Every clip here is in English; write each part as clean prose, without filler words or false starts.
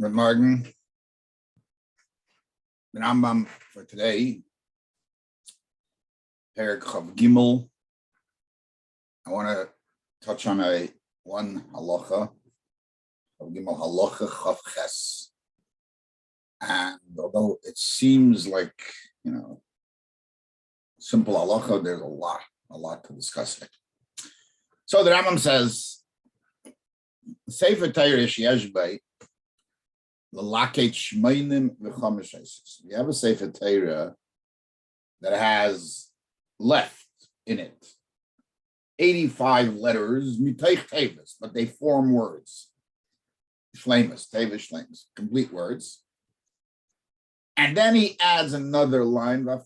Good morning. The Rambam for today, Perokim Gimel. I want to touch on one halacha, Gimel halacha Chav Ches. And although it seems like, simple halacha, there's a lot to discuss it. So the Rambam says, Sefer Torah Yeshbei. You have a Sefer Torah that has left in it 85 letters, but they form words. Shlemus, complete words. And then he adds another line, Yigar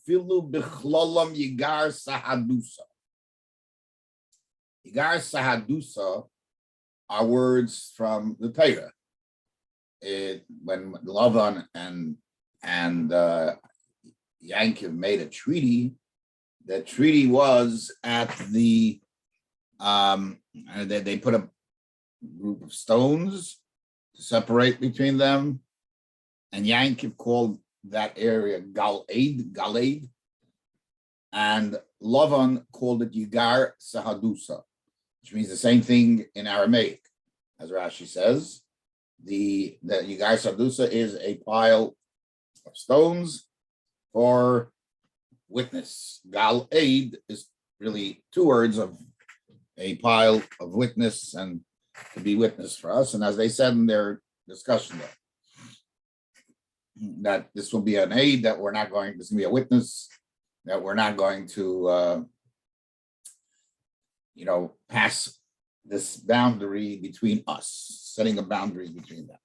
Sahadusa are words from the Torah. When Lavan and Yankov made a treaty, the treaty was at the they put a group of stones to separate between them, and Yankov called that area Galed, and Lavan called it Yigar Sahadusa, which means the same thing in Aramaic, as Rashi says. The Yigar Sahadusa is a pile of stones for witness. Gal Aid is really two words of a pile of witness and to be witness for us. And as they said in their discussion there, that this will be an aid, that we're not going, this is going to be a witness, that we're not going to, pass this boundary between us, setting a boundary between them.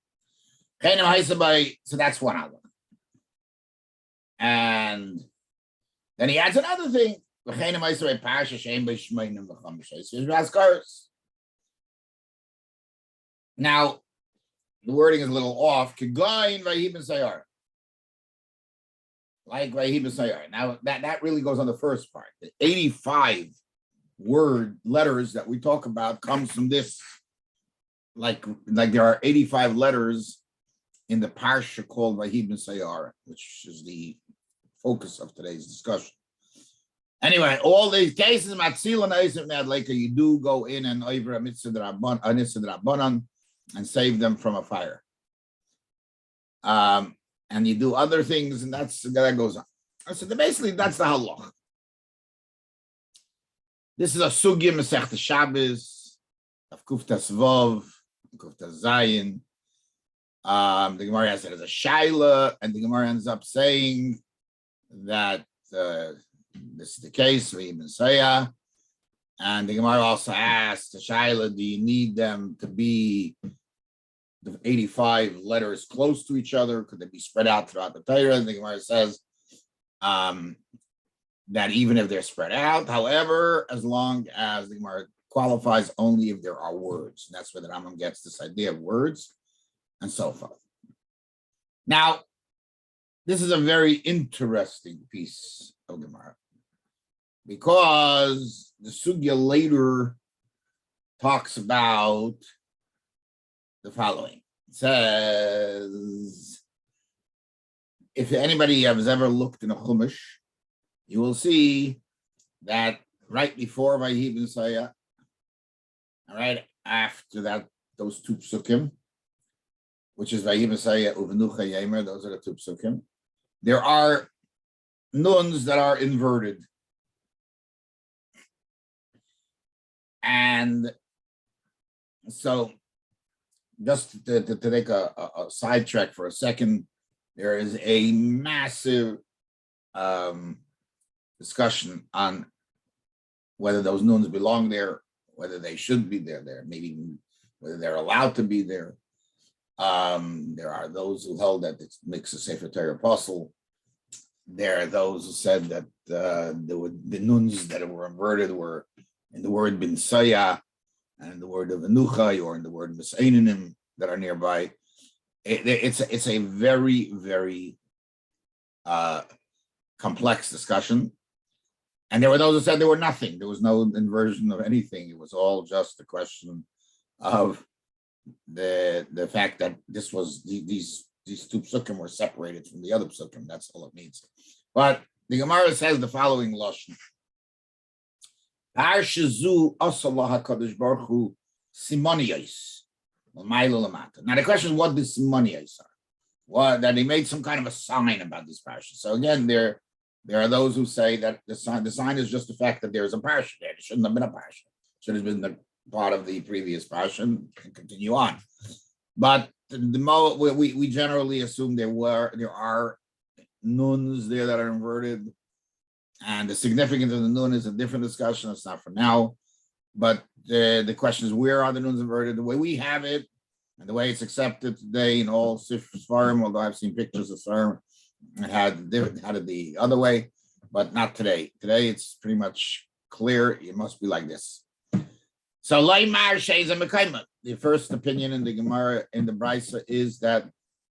So that's one other. And then he adds another thing. Now, the wording is a little off. Like now, that really goes on the first part. The 85 letters that we talk about comes from this, like there are 85 letters in the parsha called Vayibn Sayar, which is the focus of today's discussion. Anyway, all these cases, you do go in and over a mitzvah d'Rabbanan and save them from a fire. And you do other things, and that goes on. So basically, that's the halacha. This is a sugya Masechta Shabbos of Kuftas Vav, Kuftas Zayin. The Gemara has it as a shaila, and the Gemara ends up saying that this is the case for Ibn Saya. And the Gemara also asks the shaila, do you need them to be the 85 letters close to each other? Could they be spread out throughout the Torah? And the Gemara says, that even if they're spread out, however, as long as the Gemara qualifies only if there are words. And that's where the Rambam gets this idea of words and so forth. Now, this is a very interesting piece of Gemara because the sugya later talks about the following. It says, if anybody has ever looked in a Chumash, you will see that right before Vayibn Saya, right after that, those two psukim, which is Vayibn Saya Uvenucha Yemer, those are the two psukim. There are nuns that are inverted. And so just to take a sidetrack for a second, there is a massive discussion on whether those nuns belong there, whether they should be there, maybe whether they're allowed to be there. There are those who held that it makes a Sefer Torah apostle. There are those who said that the nuns that were inverted were in the word bin saya and in the word of Anuchai or in the word Misaininim that are nearby. It's a very, very complex discussion. And there were those who said there were nothing. There was no inversion of anything. It was all just a question of the fact that this was these two psukim were separated from the other psukim. That's all it means. But the Gemara says the following lashon: Parshazu asalah hakadosh baruch hu simoniyos l'mayla l'mata. Now the question is, what the simoniyos are? What that he made some kind of a sign about this parsha. So again, there are those who say that the sign is just the fact that there is a parsha there. It shouldn't have been a parsha. It should have been the part of the previous parsha and continue on. But we generally assume there are nuns there that are inverted, and the significance of the nun is a different discussion. It's not for now. But the question is, where are the nuns inverted? The way we have it, and the way it's accepted today in all Seforim, although I've seen pictures of Sefer, it had it the other way, but not today. Today it's pretty much clear. It must be like this. So the first opinion in the Gemara in the Brisa is that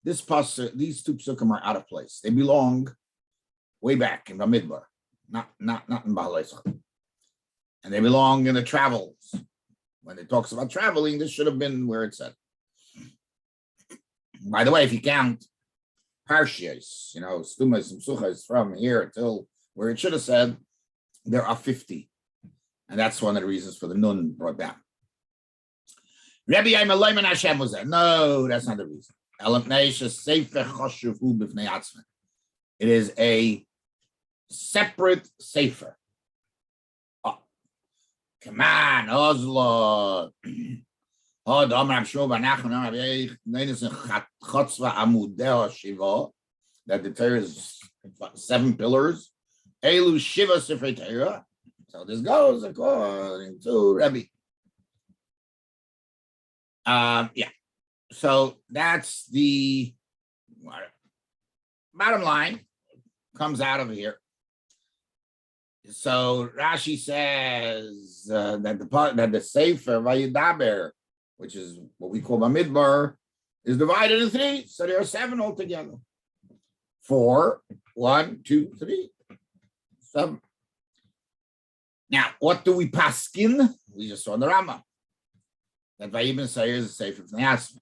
these two psukim are out of place. They belong way back in the Midbar, not in Bahalaisach. And they belong in the travels. When it talks about traveling, this should have been where it said. By the way, if you count Parshias, Stumas and Suchas from here till where it should have said, there are 50. And that's one of the reasons for the Nun brought down. Rabbi Hashem was there. No, that's not the reason. It is a separate Sefer. Oh, come on, Oslo. That the Torah is 7 pillars. Elu Shiva Sefer Torah. So this goes according to Rabbi. So that's the bottom line. Comes out of here. So Rashi says that the Sefer Vayidaber, which is what we call Bamidbar, is divided into 3. So there are 7 altogether. 4, 1, 2, 3, 7. Now, what do we paskin? We just saw in the Rambam that Vayibin Sayer is a Sefer from the Asma.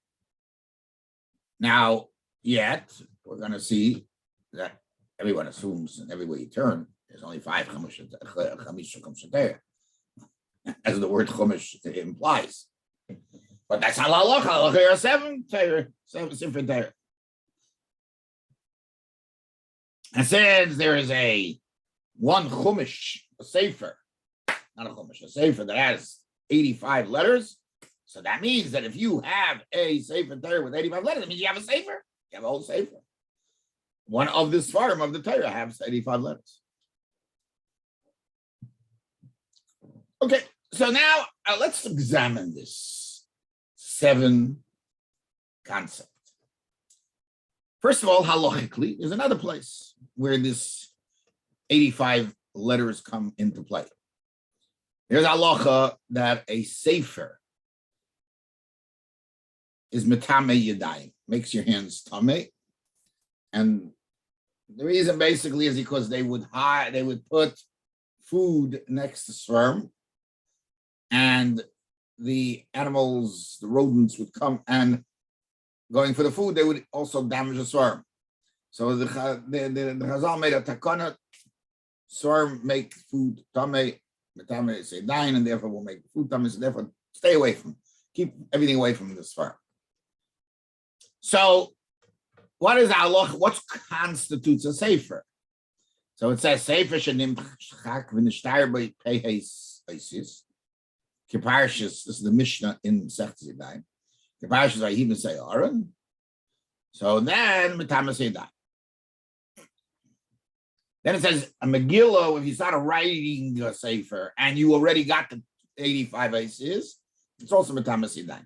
Now, yet we're going to see that everyone assumes, and everywhere you turn, there's only 5 Chumash as the word Chumash implies. But that's not Halacha. Halacha, there are 7 Sefer Torah. And since there is one Chumash, a Sefer, not a Chumash, a Sefer that has 85 letters, so that means that if you have a Sefer Torah with 85 letters, that means you have a Sefer. You have a whole Sefer. One of the Seforim of the Torah has 85 letters. Okay, so now let's examine this 7 concept. First of all, halachically, there's another place where this 85 letters come into play. There's halacha that a sefer is metame yadayim, makes your hands tame, and the reason basically is because they would put food next to sperm, and the animals, the rodents would come and going for the food, they would also damage the sperm. So the Chazal made a takana, sperm make food tame, metame say dying, and therefore will make food tame, so therefore stay away from, keep everything away from the sperm. So what is halacha? What constitutes a sefer? So it says sefer shenim chak v'nishtar by pehes isis. Keparshis, this is the Mishnah in Sech Zidayim. Keparshis I even say Aaron. So then Metama Seidai. Then it says a Megillah, if you started writing a sefer and you already got the 85 isis, it's also Metama Seidai.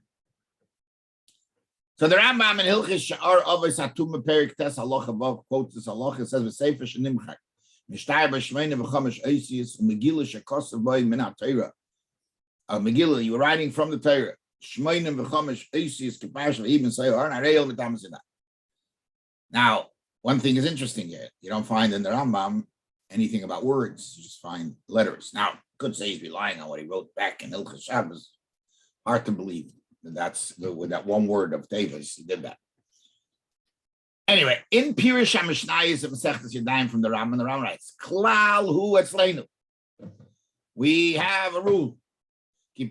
So the Rambam in Hilchis Sha'ar Avos Hatuma Perik Tes Halacha above quotes this Halacha. It says v'sefer shenimchak mishtayr b'shmeina v'chamesh eisius Megillah shekosav b'y min ha'Torah. Megillah, you were writing from the Torah. Shmeina v'chamesh eisius kepash v'ibn sayar na'reil v'tam sedah. Now, one thing is interesting here. You don't find in the Rambam anything about words. You just find letters. Now, could say he's relying on what he wrote back in Hilchos Shabbos. Hard to believe. That's with that one word of Davis. He did that. Anyway, in Pirush HaMishnayos of Masechtas Yadayim from the Rambam writes, Klal hu etzleinu. We have a rule. They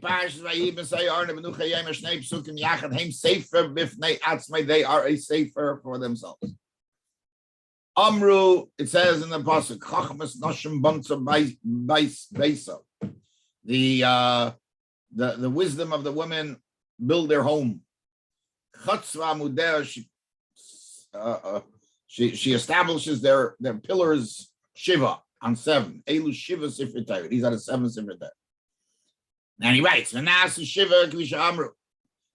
are a sefer for themselves. Amru, it says in the pasuk, Chachmas Noshim Bamtza Beiso. The wisdom of the women build their home. Chatzva Mudeh, she establishes their pillars Shiva on 7. Elu Shiva Sefer Torah. These are the 7 Sefer Torah. And he writes, V'nas Shiva Kvisha Amru.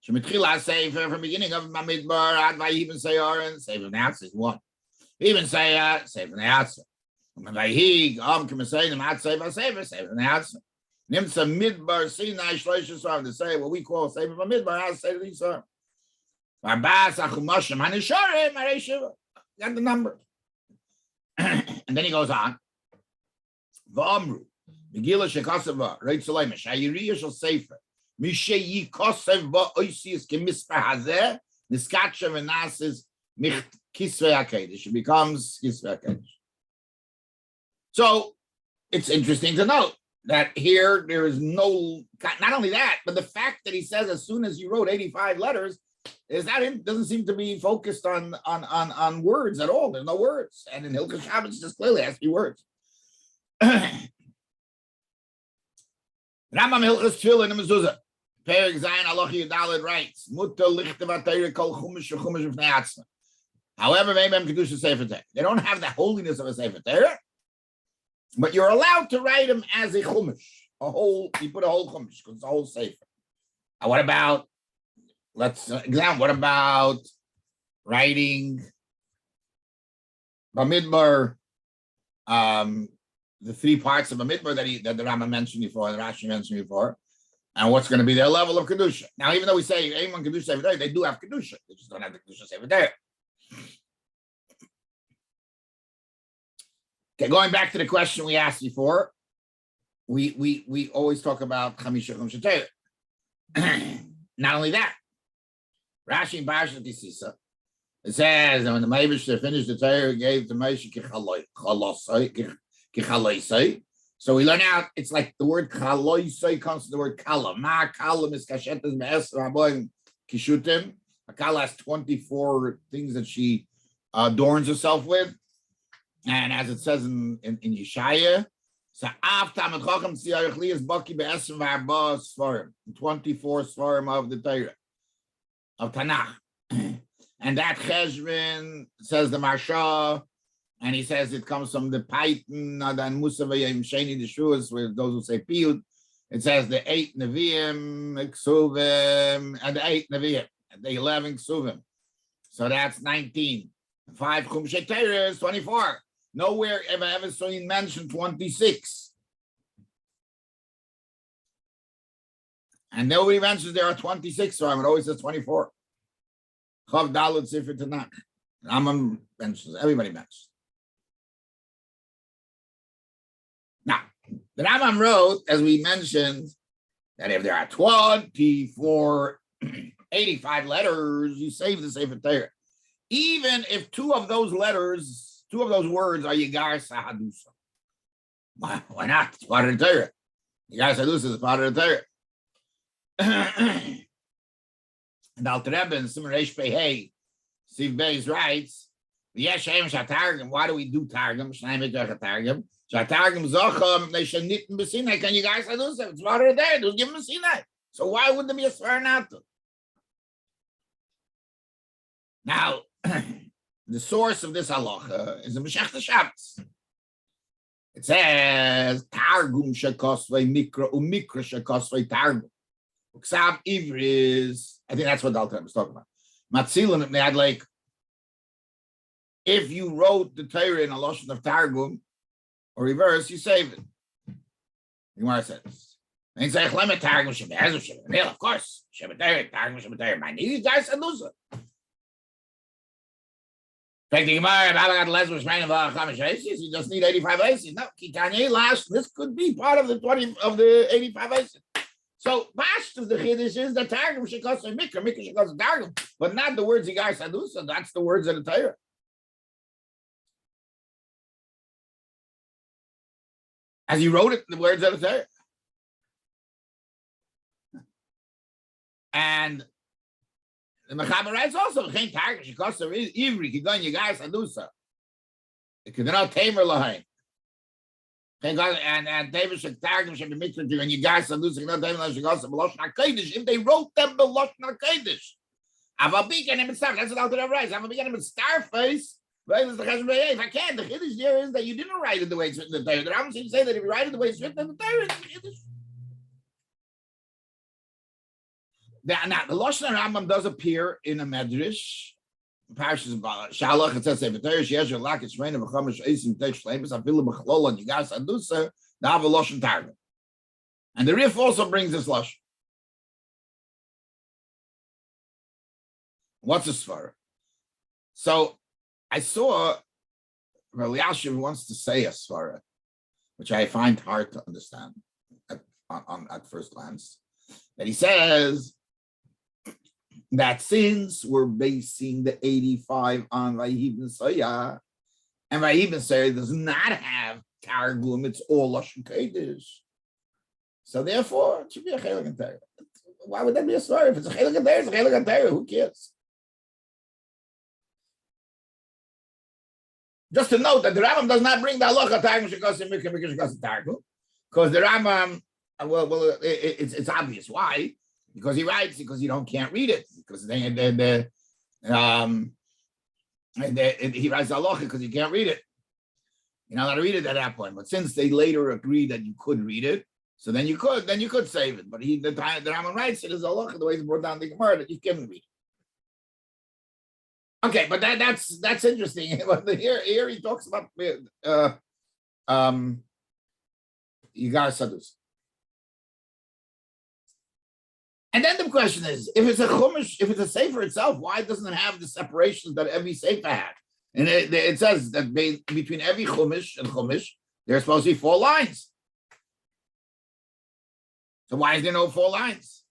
Shemitchila Sefer from beginning of Bamidbar Ad Vayibin Sayar, Sefer Neatz is 1. Even say Sefer Neatz. When Vayhi Am K'Masayim Ad Sefer Sefer Neatz. Nimtza Midbar Sinai Shloisha Sar to say what we call Sefer Bamidbar as Sefer Yisar. Arbas Chumashim Hanisharim Arei Shiva. Got the number. And then he goes on. V'amru. Megillah shekasava reitzolay mishayiriya shel sefer mishe yikosev ba oisius kemispa hazeh niskacha v'nasis mich kisvei hakedesh. It becomes kisvei hakedesh. So it's interesting to note that here there is no, not only that, but the fact that he says as soon as you wrote 85 letters is that it doesn't seem to be focused on words at all. There's no words, and in Hilchos Shabbos just clearly has to be words. Rambam Hilchos Tefillin and Mezuzah, Perek Zayin Halacha Yudalid writes, Mutter lichtav atayra kol chumash v'chumash v'fnei atzma. However, maybe kedusha Sefer Torah. They don't have the holiness of a Sefer Torah, but you're allowed to write them as a chumash, you put a whole chumash because it's a whole Sefer. What about, let's examine, what about writing Bamidbar, the 3 parts of a midbar that the Rambam mentioned before, the Rashi mentioned before, and what's going to be their level of kedusha? Now, even though we say anyone kedusha Sefer Torah, they do have kedusha. They just don't have the kedusha Sefer Torah. Okay, going back to the question we asked before, we always talk about Chamisha Chumsha Torah. Not only that, Rashi and Barsha Tisisa, it says that when the Meibush finished the Torah, he gave to Moshe so we learn out, it's like the word chaloisai comes from the word kala. Ma kala is kashetas me'es raboim kishutim. A kala has 24 things that she adorns herself with. And as it says in Yeshaya, so after Mechacham Tziyarechli is Baki be'esem v'arba Seforim, 24 Seforim of the Torah, of Tanakh. And that Cheshvan, says the Marsha, and he says it comes from the Python, and Musavayim Sheni the Shuas, with those who say Piyut. It says the 8 Nevi'im, Ksuvim, and the 8 Nevi'im, and the 11 Ksuvim. So that's 19. 5 Chumshei Torah is 24. Nowhere ever seen mentioned 26. And nobody mentions there are 26, so it always says 24. Chav Dalet Sefer Tanakh. Rambam mentions, everybody mentions. Now, the Rambam wrote, as we mentioned, that if there are 24, 85 letters, you save the Sefer Torah. Even if 2 of those letters, 2 of those words are Yigar Sahadusa. Why not? It's part of the Torah. Yigar Sahadusa is part of the Torah. And Alter Rebbe in Simon Reish Pei Steve Beis writes, why do we do Targum? Targum Zocham, they should knit in Sinai. Can you guys do so? It's water there. Just give them a Sinai. So why wouldn't there be a Sefer not to? Now, the source of this halacha is in Masechtas Shabbos. It says Targum shekosvei mikra umikra shekosvei Targum. Uksav Ivris. I think that's what the Alter was talking about. Matzilim, they had like, if you wrote the Torah in a lashon of Targum, or reverse, you save it. You want to say this? And you say, Targum Shebeh, of course, Shebeh Targum Shebeh. My these guys said those. You just need 85 aces. No, Kitanye last. This could be part of the 20 of the 85 aces. So Pashtus the Chiddush is the Targum Shekos and Mikra Shekos Targum, but not the words Yigar Sadusa. That's the words of the Torah. As he wrote it, the words of the Torah. And the Mechaber writes also, Chen Targum Shekos Ivri Kigon Yigar Sadusa. It could not tamer lahain. And David should targum should be mixed with you, and you guys are losing not David should go to Belosh Nakadish. If they wrote them Belosh Nakadish, Avabi can even start. That's what I'll do. Right? Avabi can even Starface. If I can, the Kiddush there is that you didn't write it the way it's written in the Torah. The Rambam seems to say that if you write it the way it's written in the Torah, it's Kiddush. Now, the Lashon Rambam does appear in a Medrash. Parshas Shalach, it says, "Sefer sheyesh lakis reina v'chamish eisim teish shleimus afilu b'chlol and yigas adusa na'ava loshen targum." And the Rif also brings this lashon. What's a svara? So I saw Rabbi Yashiv wants to say a svara, which I find hard to understand at first glance. That he says that since we're basing the 85 on Vayibn Sayah, and Vayibn Sayah does not have Targum, it's all Lashon Kodesh. So therefore, it should be a Chelik and Torah. Why would that be a story? If it's a Chelik and Torah, it's a Chelik and Torah. Who cares? Just to note that the Rambam does not bring the Halacha Targum Shekos Mikra Targum, because the Rambam, it's obvious. Why? Because he writes, because you can't read it, because he writes halacha because you can't read it. You're not allowed to read it at that point. But since they later agreed that you could read it, so then you could save it. But the Rambam writes it as halacha the way it's brought down the Gemara that you can read it. Okay, but that's interesting. Here he talks about Yigar Sadus. And then the question is, if it's a Chumash, if it's a Sefer itself, why doesn't it have the separations that every Sefer had? And it says that between every Chumash and Chumash, there's supposed to be 4 lines. So why is there no 4 lines?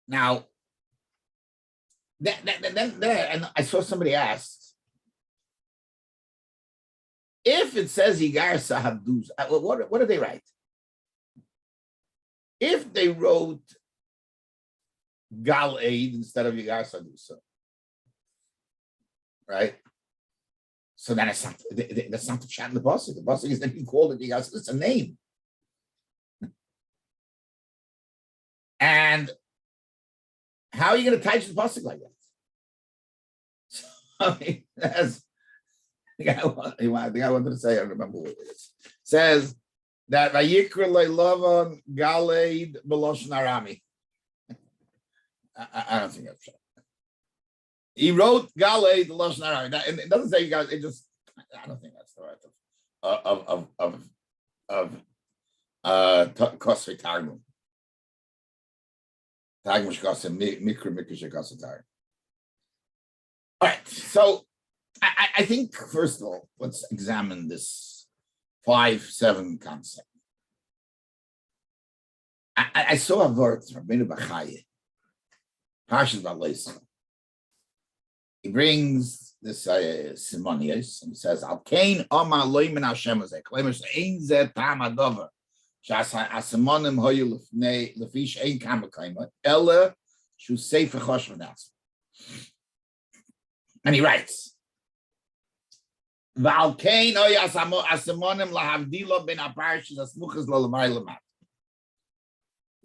Now, and I saw somebody ask, if it says Yigar Sahabduz, what do they write? If they wrote Gal Eid instead of Yigar Sadusa, right? So then that's not the chat in the pasuk. The pasuk is that he called it Yigar Sadusa. It's a name. And how are you going to touch the pasuk like that? So, I mean, the guy wanted to say, I don't remember what it is. Says that Vayikra Leilavan Galeid Beloshn Arami. I don't think that's true. He wrote Galeid Beloshn Arami. And it doesn't say you guys. It just I don't think that's the right of Kosvei Targum. Targum Shkosem Mikra Shekosem Targum. All right, so. I think, first of all, let's examine this 5-7 concept. I saw a word from Rabbi Bachaye, Parshas Vayisra. He brings this simonius and he says, "Al kain Amar loimin Hashem azeh klemer she'ein zeh tam hadover she'asimonim hoyu lefish ein kama kaima ela shu sefer choshvanas." And he writes, "V'alkein oy asimonim lahavdilo ben aparshis asmuchas lolamay lamat."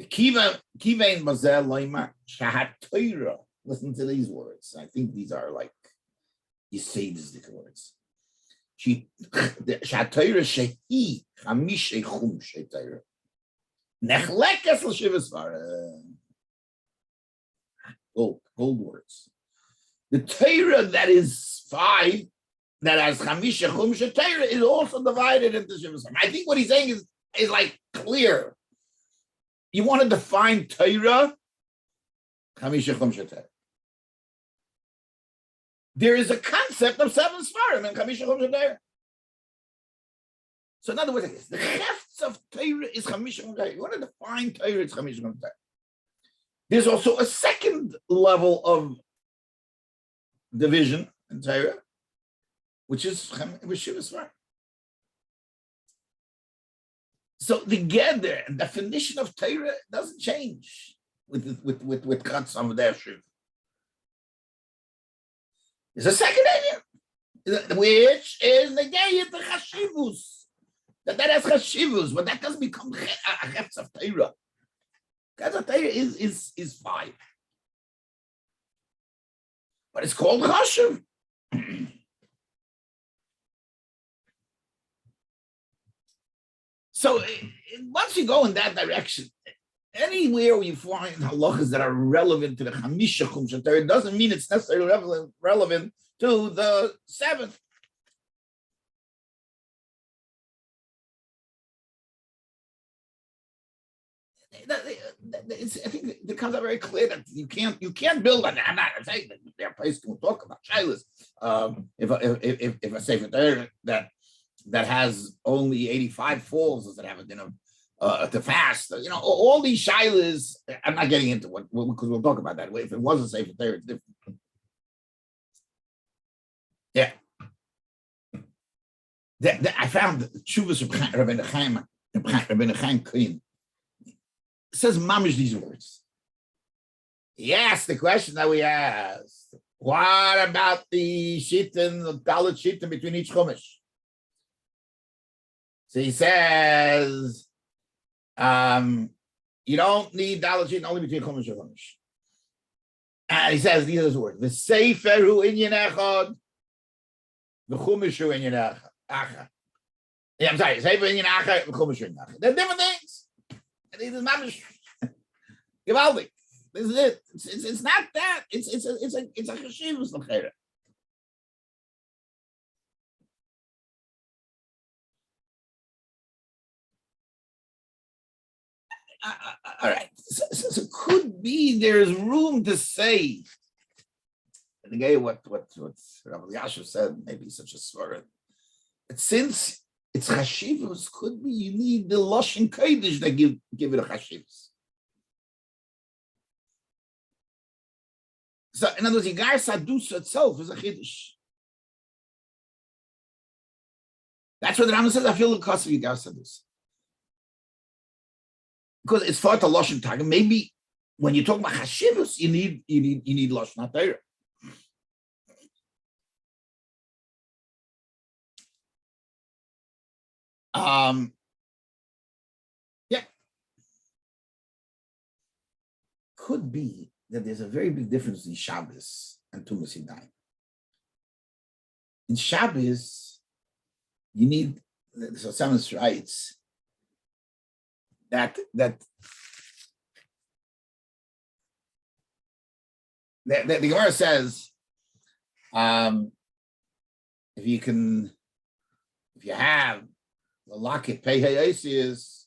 Kivein mazel loima shahat Torah. Listen to these words. I think these are like Yisaidistic words. Shahat Torah shehi chamish echum shei Torah nechlekes l'shivas vara. Gold words. The Torah that is 5. That as Chamisha Chumsha Torah is also divided into Shivas. I think what he's saying is like clear. You want to define Torah, Chamisha Chumsha Torah. There is a concept of 7 Seforim in Chamisha Chumsha Torah. So in other words, like this, the hefts of Torah is Chamishim. You want to define Torah, it's Chamishim. There's also a second level of division in Torah, which is Shivas. So the gather and definition of Torah doesn't change with Chatzam of their Shiv. There's a second idea, which is negayet the Chashivus. That has Chashivus, but that doesn't become a Hefts of Torah. Because of Torah is 5. But it's called Chashiv. So once you go in that direction, anywhere where you find halachas that are relevant to the Chamisha Chumsha Torah, it doesn't mean it's necessarily relevant to the 7th. I think it becomes very clear that you can't build on that. I'm not saying that there are places we'll talk about shilas. If a Sefer Torah that has only 85 falls, does it have a dinner to fast? All these shilas. I'm not getting into what because we'll talk about that. If it wasn't Sefer Torah, it's different. Yeah. I found Tshuvas Rabbi Chaim Kohen says mamish these words. He asked the question that we asked. What about the shittim, the dalit shittim between each chumash? So he says, you don't need dalit shittim only between chumash and chumash. And he says these are his words: the Sefer hu inyan echad, the chumash hu inyan echad. Yeah, I'm sorry, Sefer inyan echad, the chumash hu inyan echad. They're different things. This is mamish gewaldig. This is it. It's not that. It's a chashivus l'chera. All right. So could be there's room to say. And again, what Rabbi Yashav said, maybe such a svara. But since it's chashivus, could be you need the lashon kodesh that give it a chashivus. So in other words, Yigar Sadus itself is a chiddush. That's what the Rambam says. I feel the cost of Yigar Sadus because it's for the lashon tag. Maybe when you talk about chashivus, you need lashon Torah. Yeah, could be that there's a very big difference in Shabbos and Tumas Yadayim. In Shabbos, you need, so Samus writes that the Gemara says, if you have the locket pay hayasius,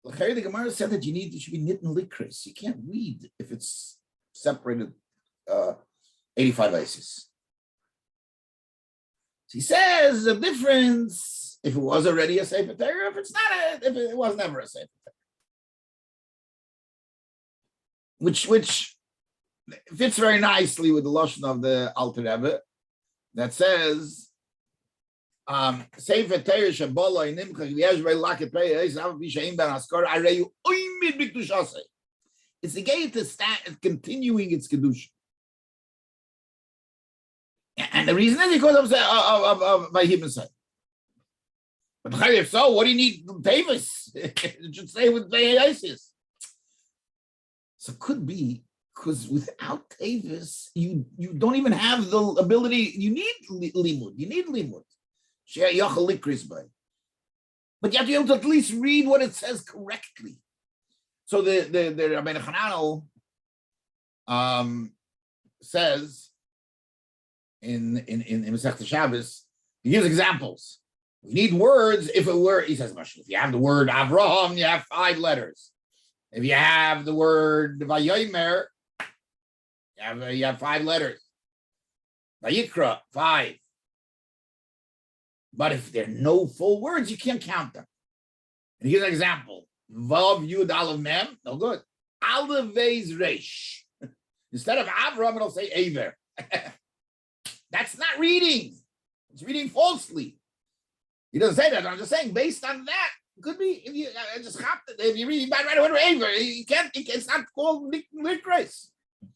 the Gemara said that it should be knit and likris. You can't read if it's separated 85 isis. So he says the difference if it was already a Sefer Torah, if it was never a Sefer Torah. Which fits very nicely with the lashon of the Alter Rebbe that says Sefer Torah Shebolah in Nimcha Yesh Locket Pei Esav Bishaim Ben Askar Areyu Oimid B'Kedushasei. It's the gate to start continuing its kedusha, and the reason is because of my human side. But if so, what do you need Davis? It should stay with Isis. So it could be because without Davis, you don't even have the ability. You need limud. You need limud. But you have to be able to at least read what it says correctly. So the Rabbi Hanano says in Masechta Shabbos, he gives examples. We need words. If it were, he says, if you have the word Avraham, you have 5 letters. If you have the word Vayomer, you have 5 letters. Vayikra, 5. But if there are no full words, you can't count them. And here's an example. Vav Yud Aleph Mem, no good. Aleph Vez Resh. Instead of Avram, it'll say Aver. That's not reading. It's reading falsely. He doesn't say that. I'm just saying, based on that, could be if you just hopped it. If you read right away, Aver, you can't. It's not called Likreis. In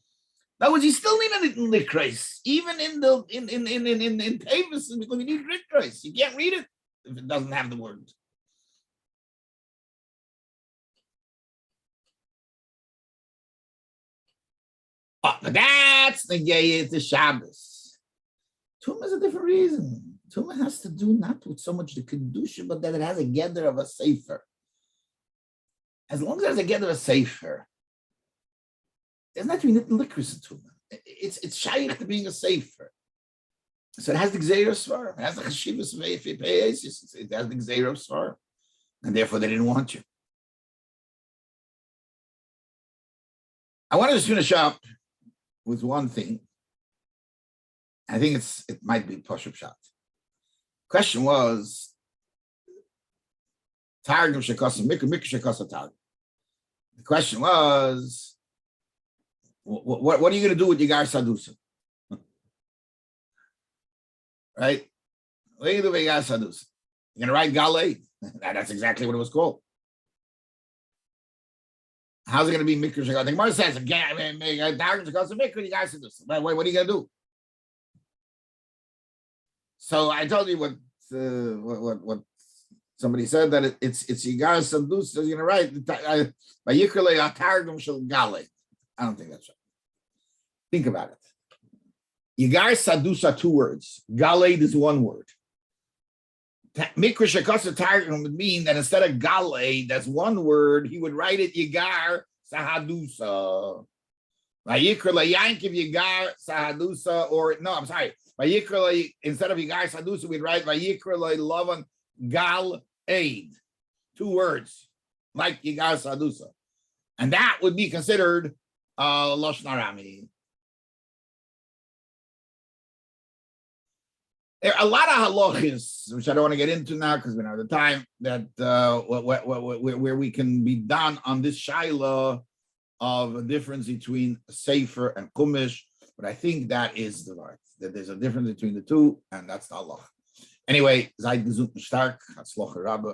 other words, you still need a Likreis, even in Tavis, because you need Likreis. You can't read it if it doesn't have the word. Oh, but that's the Gayet to Shabbos. Tumah is a different reason. Tumah has to do not with so much the Kedusha, but that it has a gather of a Sefer. As long as there's a gather of a Sefer, there's not really liquors in Tumah. It's shaykh to being a Sefer. So it has the Gzeir of Svar. It has the Chashivas of Eifepeis. It has the Gzeir of Svar. And therefore they didn't want you. I want to just finish up with one thing. I think it might be Pashup Shot. Question was Targum Shekasa Mikra Shekasa Targum. The question was, what are you going to do with Yigar Sadusa? Right? What are you going to do with Yigar Sadusa? You're going to write Galei? That's exactly what it was called. How's it going to be Mikra Shekasa? The Gemara says, Targum Shekasa Mikra Yigar Sadusa. What are you going to do? So I told you what somebody said, that it's Yigar Sadusa. You're going to write by Yikrele Targum Shel Galei. I don't think that's right. Think about it. Yigar Sadusa, 2 words. Galed is 1 word. Mikra Shekasa Targum would mean that instead of Galed, that's 1 word, he would write it Yigar Sahadusa. Vayikra Yankiv Yigar Sahadusa, or no, I'm sorry. Vayikra, instead of Yigar Sahadusa, we'd write Vayikra Lavan Gal Aid. 2 words, like Yigar Sahadusa. And that would be considered Lashon Arami. There are a lot of halachas, which I don't want to get into now because we don't have the time, that where we can be done on this shaila of a difference between Sefer and Chumash, but I think that is the right, that there's a difference between the two, and that's the halacha. Anyway, seid gesund und stark, Hatzlocha Rabbi,